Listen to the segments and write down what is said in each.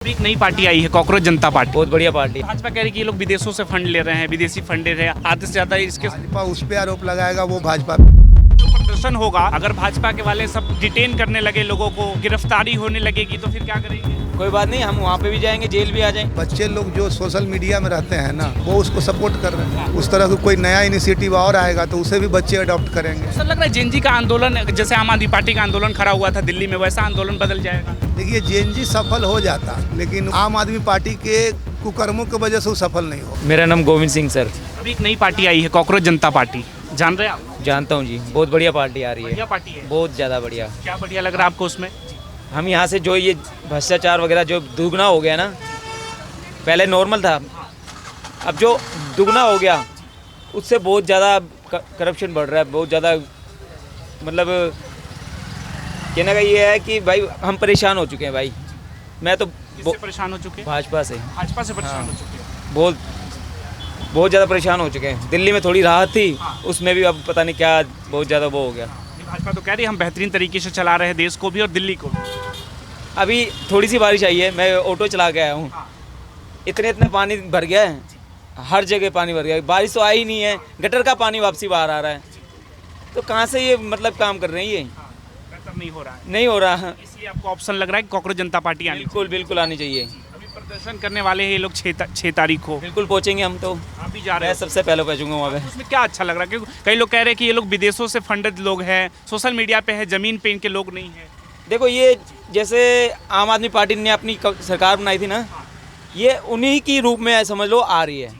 अभी एक नई पार्टी आई है कॉकरोच जनता पार्टी। बहुत बढ़िया पार्टी। भाजपा कह रही है कि ये लोग विदेशों से फंड ले रहे हैं, विदेशी फंड ले रहे हैं, आधे से ज्यादा इसके भाजपा उस पे आरोप लगाएगा, वो भाजपा जो प्रदर्शन होगा। अगर भाजपा के वाले सब डिटेन करने लगे, लोगों को गिरफ्तारी होने लगेगी तो फिर क्या करेंगे? कोई बात नहीं, हम वहाँ पे भी जाएंगे, जेल भी आ जाएंगे। बच्चे लोग जो सोशल मीडिया में रहते हैं ना, वो उसको सपोर्ट कर रहे हैं। उस तरह का कोई नया इनिशिएटिव और आएगा तो उसे भी बच्चे अडॉप्ट करेंगे। सर लग रहा है जेएनजी का आंदोलन, जैसे आम आदमी पार्टी का आंदोलन खड़ा हुआ था दिल्ली में, वैसा आंदोलन बदल जाएगा। देखिए जेएनजी सफल हो जाता, लेकिन आम आदमी पार्टी के कुकर्मों की वजह से वो सफल नहीं हो। मेरा नाम गोविंद सिंह सर। अभी एक नई पार्टी आई है कॉकरोच जनता पार्टी, जान रहे हैं आप? जानता हूँ जी, बहुत बढ़िया पार्टी आ रही है। बढ़िया पार्टी है, बहुत ज़्यादा बढ़िया। क्या बढ़िया लग रहा है आपको उसमें? हम यहाँ से जो ये भ्रष्टाचार वगैरह जो दुगना हो गया ना, पहले नॉर्मल था, अब जो दुगना हो गया उससे बहुत ज़्यादा करप्शन बढ़ रहा है, बहुत ज़्यादा। मतलब कहने का ये है कि भाई हम परेशान हो चुके हैं भाई। मैं तो किससे परेशान हो चुके हैं? भाजपा से परेशान हो चुके हैं। बहुत ज़्यादा परेशान हो चुके हैं। दिल्ली में थोड़ी राहत थी, उसमें भी अब पता नहीं क्या बहुत ज़्यादा वो हो गया। भाजपा तो कह रही है हम बेहतरीन तरीके से चला रहे हैं देश को भी और दिल्ली को भी। अभी थोड़ी सी बारिश आई है, मैं ऑटो चला के आया हूँ, इतने पानी भर गया है, हर जगह पानी भर गया है। बारिश तो आई ही नहीं है, गटर का पानी वापसी बाहर आ रहा है, तो कहाँ से ये मतलब काम कर रहे हैं? ये बेहतर नहीं हो रहा है, नहीं हो रहा है। इसलिए आपको ऑप्शन लग रहा है कि कॉकरोच जनता पार्टी आनी बिल्कुल बिल्कुल आनी चाहिए। चाहिए। अभी प्रदर्शन करने वाले हैं ये लोग 6 तारीख को। बिल्कुल पहुँचेंगे हम तो। आप भी जा रहे मैं हैं? सबसे पहले पहुँचूंगा वहाँ पे। उसमें क्या अच्छा लग रहा है? क्योंकि कई लोग कह रहे हैं कि ये लोग विदेशों से फंडित लोग हैं, सोशल मीडिया पे है, जमीन पे इनके लोग नहीं है। देखो ये जैसे आम आदमी पार्टी ने अपनी सरकार बनाई थी ना, ये उन्हीं की रूप में समझ लो आ रही है।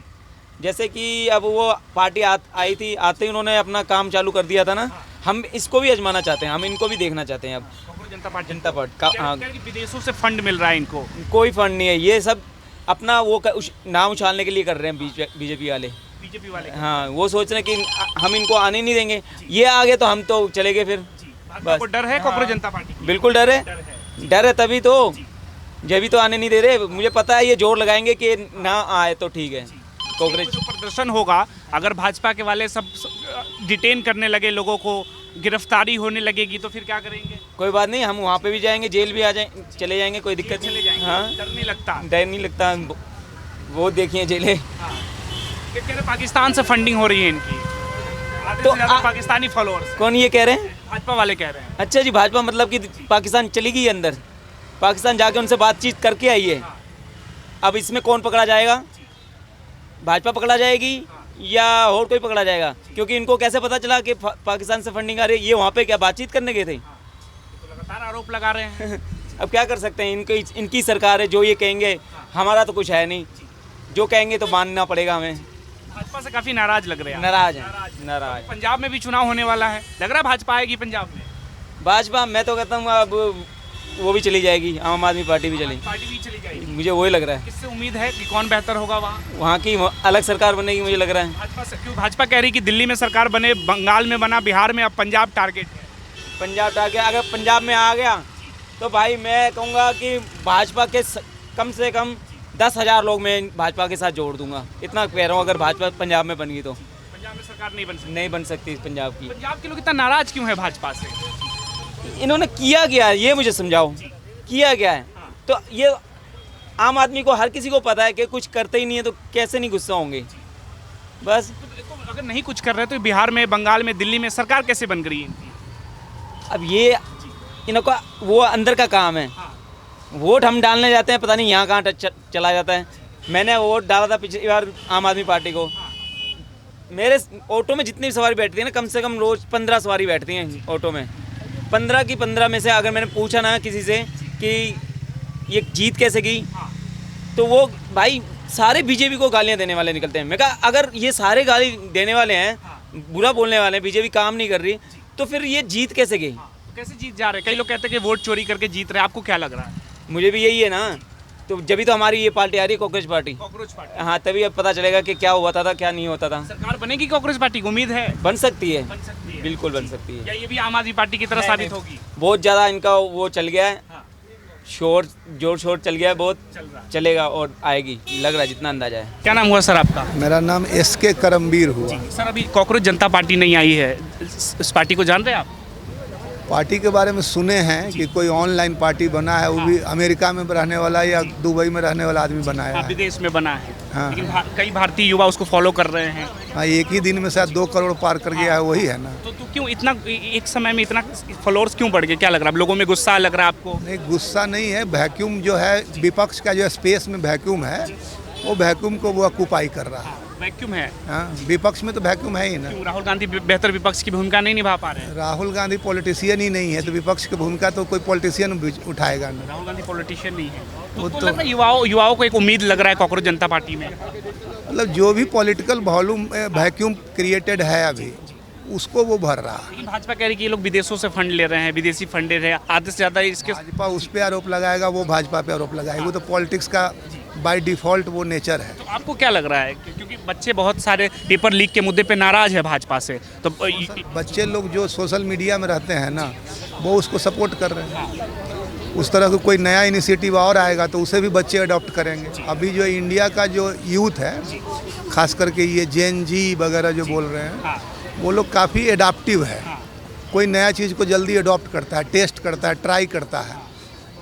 जैसे कि अब वो पार्टी आई थी, आते ही उन्होंने अपना काम चालू कर दिया था ना, हम इसको भी आजमाना चाहते हैं, हम इनको भी देखना चाहते हैं। अब कॉकरोच जनता पार्टी हाँ, कह रही कि विदेशों से फंड मिल रहा है इनको। कोई फंड नहीं है, ये सब अपना वो नाम उछालने के लिए कर रहे हैं बीजेपी वाले। बीजेपी वाले हाँ, वो सोच रहे हैं कि हम इनको आने नहीं देंगे, ये आ गए तो हम तो चले गए फिर। भाजपा को डर है कॉकरोच जनता पार्टी की? बिल्कुल डर है, डर है तभी तो, जब भी तो आने नहीं दे रहे। मुझे पता है ये जोर लगाएंगे कि ना आए तो ठीक है। कांग्रेस जो प्रदर्शन होगा, अगर भाजपा के वाले सब डिटेन करने लगे, लोगों को गिरफ्तारी होने लगेगी तो फिर क्या करेंगे? कोई बात नहीं, हम वहाँ पे भी जाएंगे, जेल भी आ जाएंगे, चले जाएंगे, कोई दिक्कत चले जाएंगे। हाँ, डर नहीं लगता? डर नहीं लगता। वो देखिए जेलें। ये कह रहे पाकिस्तान से फंडिंग हो रही है इनकी, आधे तो से ज्यादा पाकिस्तानी फॉलोअर्स। कौन ये कह रहे हैं? भाजपा वाले कह रहे हैं। अच्छा जी, भाजपा मतलब कि पाकिस्तान चली गई अंदर, पाकिस्तान जाके उनसे बातचीत करके आई है। अब इसमें कौन पकड़ा जाएगा? भाजपा पकड़ा जाएगी या और कोई पकड़ा जाएगा? क्योंकि इनको कैसे पता चला कि पाकिस्तान से फंडिंग आ रही है? ये वहाँ पे क्या बातचीत करने गए थे? तो लगातार आरोप लगा रहे हैं। अब क्या कर सकते हैं, इनकी सरकार है, जो ये कहेंगे, हमारा तो कुछ है नहीं, जो कहेंगे तो मानना पड़ेगा हमें। भाजपा से काफी नाराज लग रहे हैं। नाराज हैं, नाराज। पंजाब में भी चुनाव होने वाला है, लग रहा है भाजपा आएगी पंजाब में? भाजपा मैं तो कहता हूँ अब वो भी चली जाएगी, आम आदमी पार्टी भी चली, पार्टी भी चली जाएगी। मुझे वही लग रहा है। किससे उम्मीद है कि कौन बेहतर होगा वहाँ? वहाँ की अलग सरकार बनेगी, मुझे लग रहा है। भाजपा से क्यों? भाजपा कह रही कि दिल्ली में सरकार बने, बंगाल में बना, बिहार में, अब पंजाब टारगेट है। पंजाब टाके अगर पंजाब में आ गया तो भाई मैं कहूँगा कि भाजपा के कम से कम 10,000 लोग मैं भाजपा के साथ जोड़ दूंगा, इतना कह रहा हूँ। अगर भाजपा पंजाब में बन गई तो पंजाब में सरकार नहीं बन सकती। पंजाब की। पंजाब के लोग इतना नाराज क्यों है भाजपा से? इन्होंने किया गया है, ये मुझे समझाओ, किया गया है। तो ये आम आदमी को, हर किसी को पता है कि कुछ करते ही नहीं है, तो कैसे नहीं गुस्सा होंगे? बस तो अगर नहीं कुछ कर रहे तो बिहार में, बंगाल में, दिल्ली में सरकार कैसे बन गई इनकी? अब ये इनका वो अंदर का काम है। वोट हम डालने जाते हैं, पता नहीं यहाँ कहाँ चला जाता है। मैंने वोट डाला था पिछली बार आम आदमी पार्टी को। मेरे ऑटो में जितनी भी सवारी बैठती है ना, कम से कम रोज़ 15 सवारी बैठती हैं ऑटो में। 15 की 15 में से अगर मैंने पूछा ना किसी से कि ये जीत कैसे गई, तो वो भाई सारे बीजेपी को गालियाँ देने वाले निकलते हैं। मैं कहा अगर ये सारे गाली देने वाले हैं, बुरा बोलने वाले हैं, बीजेपी काम नहीं कर रही, तो फिर ये जीत कैसे गई? कैसे जीत जा रहे हैं? कई लोग कहते हैं कि वोट चोरी करके जीत रहे हैं, आपको क्या लग रहा है? मुझे भी यही है ना, तो जब भी तो हमारी ये पार्टी आ रही है, कॉकरोच पार्टी। Cockroach party. हाँ, तभी अब पता चलेगा कि क्या होता था, क्या नहीं होता था। सरकार बनेगी कॉकरोच पार्टी की उम्मीद है? बन सकती है, बन सकती है। बिल्कुल बन सकती या है। ये भी आम आदमी पार्टी की तरह साबित होगी? बहुत ज़्यादा इनका वो चल गया है, जोर शोर चल गया है, बहुत चल रहा है। चलेगा और आएगी, लग रहा है, जितना अंदाजा है। क्या नाम हुआ सर आपका? मेरा नाम SK करमवीर हुआ। सर अभी कॉकरोच जनता पार्टी नहीं आई है, इस पार्टी को जान रहे हैं आप? पार्टी के बारे में सुने हैं कि कोई ऑनलाइन पार्टी बना है, वो भी अमेरिका में रहने वाला या दुबई में रहने वाला आदमी बनाया है। विदेश में बना है। हाँ। लेकिन कई भारतीय युवा उसको फॉलो कर रहे हैं। हाँ, एक ही दिन में शायद 2 करोड़ पार कर गया है, वही है ना। तो क्यों इतना एक समय में इतना फॉलोअर्स क्यों बढ़ गए? क्या लग रहा है? अब लोगों में गुस्सा लग रहा है आपको? नहीं, गुस्सा नहीं है, वैक्यूम जो है विपक्ष का जो स्पेस में वैक्यूम है, वो वैक्यूम को वो ऑक्यूपाई कर रहा है। वैक्यूम है। हाँ, विपक्ष में तो वैक्यूम है ही ना। क्यों राहुल गांधी बेहतर विपक्ष की भूमिका नहीं निभा पा रहे हैं? राहुल गांधी पॉलिटिशियन ही नहीं है, तो विपक्ष की भूमिका तो कोई पॉलिटिशियन उठाएगा ना। राहुल गांधी पॉलिटिशियन नहीं है। वो तो तो- लग रहा है युवाओं को एक उम्मीद लग रहा है कांग्रेस जनता पार्टी में। मतलब जो भी पॉलिटिकल वॉल्यूम वैक्यूम क्रिएटेड है अभी, उसको वो भर रहा है। लेकिन भाजपा कह रही है कि ये लोग विदेशों से फंड ले रहे हैं, विदेशी फंड ले रहे हैं, आधे से ज़्यादा इसके। भाजपा उस पे आरोप लगाएगा, वो भाजपा पे आरोप लगाएगा। वो तो पॉलिटिक्स का बाय डिफॉल्ट वो नेचर है। तो आपको क्या लग रहा है? क्योंकि बच्चे बहुत सारे पेपर लीक के मुद्दे पे नाराज है भाजपा से, तो बच्चे लोग जो सोशल मीडिया में रहते हैं ना, वो उसको सपोर्ट कर रहे हैं। उस तरह का कोई नया इनिशिएटिव और आएगा तो उसे भी बच्चे अडॉप्ट करेंगे। अभी जो इंडिया का जो यूथ है, खास करके ये जेन जी वगैरह जो बोल रहे हैं, वो लोग काफ़ी एडाप्टिव है। कोई नया चीज़ को जल्दी अडॉप्ट करता है, टेस्ट करता है, ट्राई करता है।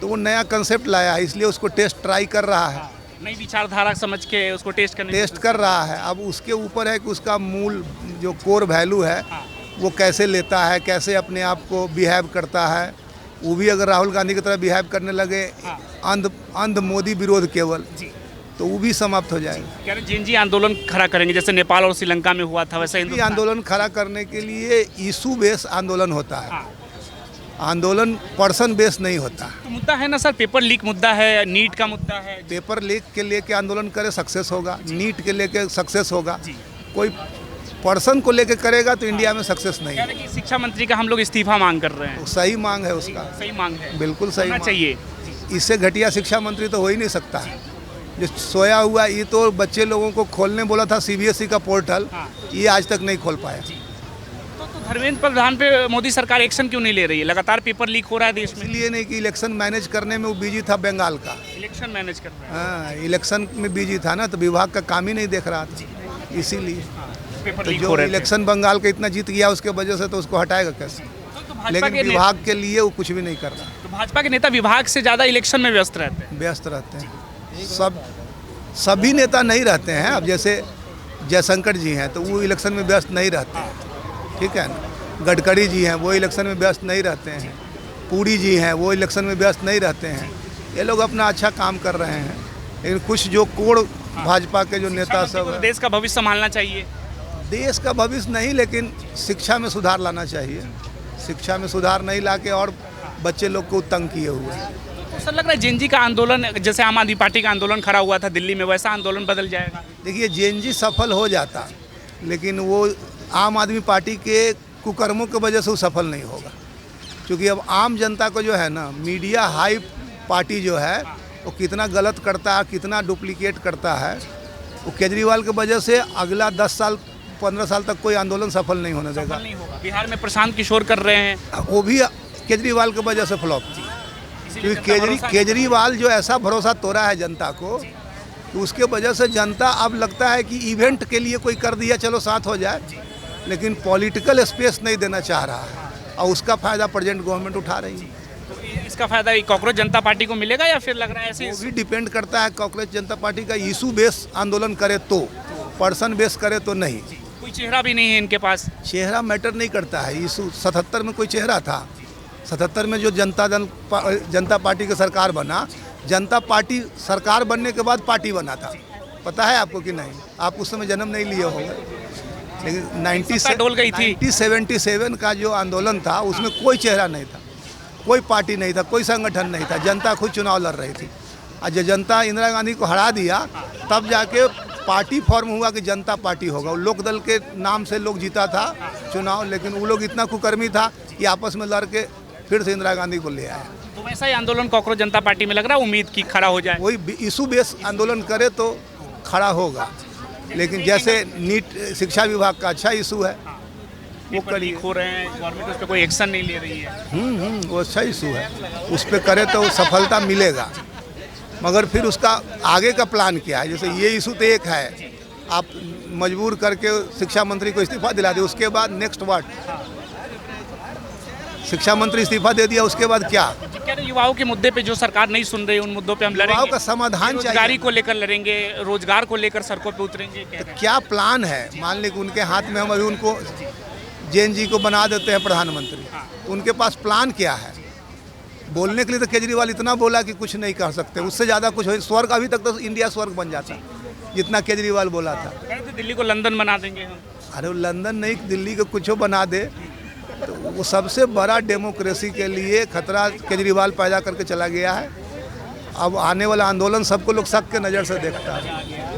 तो वो नया कंसेप्ट लाया है, इसलिए उसको टेस्ट ट्राई कर रहा है, नई विचारधारा समझ के उसको टेस्ट कर रहा है। अब उसके ऊपर है कि उसका मूल जो कोर वैल्यू है वो कैसे लेता है, कैसे अपने आप को बिहेव करता है। वो भी अगर राहुल गांधी की तरह बिहेव करने लगे, अंध मोदी विरोध केवल, तो वो भी समाप्त हो जाएगा। कह रहे जेन जी आंदोलन खड़ा करेंगे, जैसे नेपाल और श्रीलंका में हुआ था वैसे ये आंदोलन खड़ा करने के लिए इशू बेस आंदोलन होता है, आंदोलन पर्सन बेस नहीं होता। तो मुद्दा है ना सर, पेपर लीक मुद्दा है, नीट का मुद्दा है। पेपर लीक के लेके आंदोलन करे, सक्सेस होगा। नीट के लेके सक्सेस होगा। कोई पर्सन को लेके करेगा तो इंडिया में सक्सेस नहीं कह है। रहे कि शिक्षा मंत्री का हम लोग इस्तीफा मांग कर रहे हैं। सही मांग है उसका, सही मांग है, बिल्कुल सही होना मांग। चाहिए। इससे घटिया शिक्षा मंत्री तो हो ही नहीं सकता है। जो सोया हुआ, ये तो बच्चे लोगों को खोलने बोला था सीबीएसई का पोर्टल, ये आज तक नहीं खोल पाया। तो धर्मेंद्र प्रधान पे मोदी सरकार एक्शन क्यों नहीं ले रही है? लगातार पेपर लीक हो रहा है देश में। इसलिए नहीं कि इलेक्शन मैनेज करने में वो बिजी था, बंगाल का। इलेक्शन मैनेज कर रहा हाँ, इलेक्शन में बिजी था ना, तो विभाग का काम ही नहीं देख रहा था, इसीलिए। है, पेपर तो लीक जो हो रहे थे। इलेक्शन बंगाल का इतना जीत गया उसके वजह से, तो उसको हटाएगा कैसे? तो भाजपा लेकिन के विभाग के लिए वो कुछ भी नहीं कर रहा, तो भाजपा के नेता विभाग से ज़्यादा इलेक्शन में व्यस्त रहते हैं। व्यस्त रहते हैं। सभी नेता नहीं रहते हैं। अब जैसे जयशंकर जी हैं तो वो इलेक्शन में व्यस्त नहीं रहते हैं, ठीक है ना। गडकरी जी हैं, वो इलेक्शन में व्यस्त नहीं रहते हैं। पुरी जी हैं, वो इलेक्शन में व्यस्त नहीं रहते हैं। ये लोग अपना अच्छा काम कर रहे हैं। लेकिन कुछ जो कोर भाजपा के जो नेता सब हैं, देश का भविष्य संभालना चाहिए। देश का भविष्य नहीं, लेकिन शिक्षा में सुधार लाना चाहिए। शिक्षा में सुधार नहीं ला के और बच्चे लोग को तंग किए हुए हैं। तो सर लग रहा है जेन जी का आंदोलन, जैसे आम आदमी पार्टी का आंदोलन खड़ा हुआ था दिल्ली में, वैसा आंदोलन बदल जाएगा? देखिए, जेएनजी सफल हो जाता, लेकिन वो आम आदमी पार्टी के कुकर्मों की वजह से वो सफल नहीं होगा। क्योंकि अब आम जनता को जो है ना, मीडिया हाइप पार्टी जो है वो कितना गलत करता है, कितना डुप्लीकेट करता है, वो केजरीवाल की वजह से अगला 10 साल 15 साल तक कोई आंदोलन सफल नहीं होने देगा। नहीं होगा। बिहार में प्रशांत किशोर कर रहे हैं, वो भी केजरीवाल की वजह से फ्लॉप। क्योंकि केजरीवाल जो ऐसा भरोसा तोड़ा है जनता को, तो उसके वजह से जनता अब लगता है कि इवेंट के लिए कोई कर दिया, चलो साथ हो जाए, लेकिन पॉलिटिकल स्पेस नहीं देना चाह रहा है, और उसका फ़ायदा प्रेजेंट गवर्नमेंट उठा रही है। तो इसका फायदा कांग्रेस जनता पार्टी को मिलेगा या फिर लग रहा है ऐसे? वो भी डिपेंड करता है, कांग्रेस जनता पार्टी का इशू बेस आंदोलन करे तो, पर्सन बेस करे तो नहीं। कोई चेहरा भी नहीं है इनके पास। चेहरा मैटर नहीं करता है। इशू 77 में कोई चेहरा था, 77 में जो जनता पार्टी का सरकार बना, जनता पार्टी सरकार बनने के बाद पार्टी बना था, पता है आपको कि नहीं? आप उस समय जन्म नहीं लिए होंगे, लेकिन 1977 का जो आंदोलन था उसमें कोई चेहरा नहीं था, कोई पार्टी नहीं था, कोई संगठन नहीं था, जनता खुद चुनाव लड़ रही थी। और जब जनता इंदिरा गांधी को हरा दिया, तब जाके पार्टी फॉर्म हुआ कि जनता पार्टी होगा। लोकदल के नाम से लोग जीता था चुनाव, लेकिन वो लोग इतना कुकर्मी था कि आपस में लड़ के फिर से इंदिरा गांधी को ले आया। तो वैसा ही आंदोलन कांग्रेस जनता पार्टी में लग रहा है, उम्मीद की खड़ा हो जाए। वही इशू बेस आंदोलन करे तो खड़ा होगा, लेकिन जैसे नीट शिक्षा विभाग का अच्छा इशू है, वो पेपर लीक हो रहे हैं, गवर्नमेंट उस पर कोई एक्शन नहीं ले रही है। वो अच्छा इशू है, उस पर करे तो सफलता मिलेगा। मगर फिर उसका आगे का प्लान क्या है? जैसे ये इशू तो एक है, आप मजबूर करके शिक्षा मंत्री को इस्तीफा दिला दे, उसके बाद नेक्स्ट व्हाट? शिक्षा मंत्री इस्तीफा दे दिया, उसके बाद क्या? कह रहे युवाओं के मुद्दे पे जो सरकार नहीं सुन रही, उन मुद्दों पे हम युवाओं लड़ेंगे, का समाधान रोजगारी चाहिए। को लेकर लड़ेंगे, रोजगार को लेकर सड़कों पे उतरेंगे, कह रहे हैं। क्या प्लान है? मान ली कि उनके हाथ में हम अभी उनको जैन जी को बना देते हैं प्रधानमंत्री, तो उनके पास प्लान क्या है? बोलने के लिए तो केजरीवाल इतना बोला कि कुछ नहीं कर सकते, उससे ज़्यादा कुछ हो। स्वर्ग, अभी तक तो इंडिया स्वर्ग बन जाता जितना केजरीवाल बोला था। कह रहे थे दिल्ली को लंदन बना देंगे हम। अरे वो लंदन नहीं, दिल्ली को कुछ बना दे, तो वो सबसे बड़ा डेमोक्रेसी के लिए खतरा केजरीवाल पैदा करके चला गया है। अब आने वाला आंदोलन सबको लोग शक के नज़र से देखता है।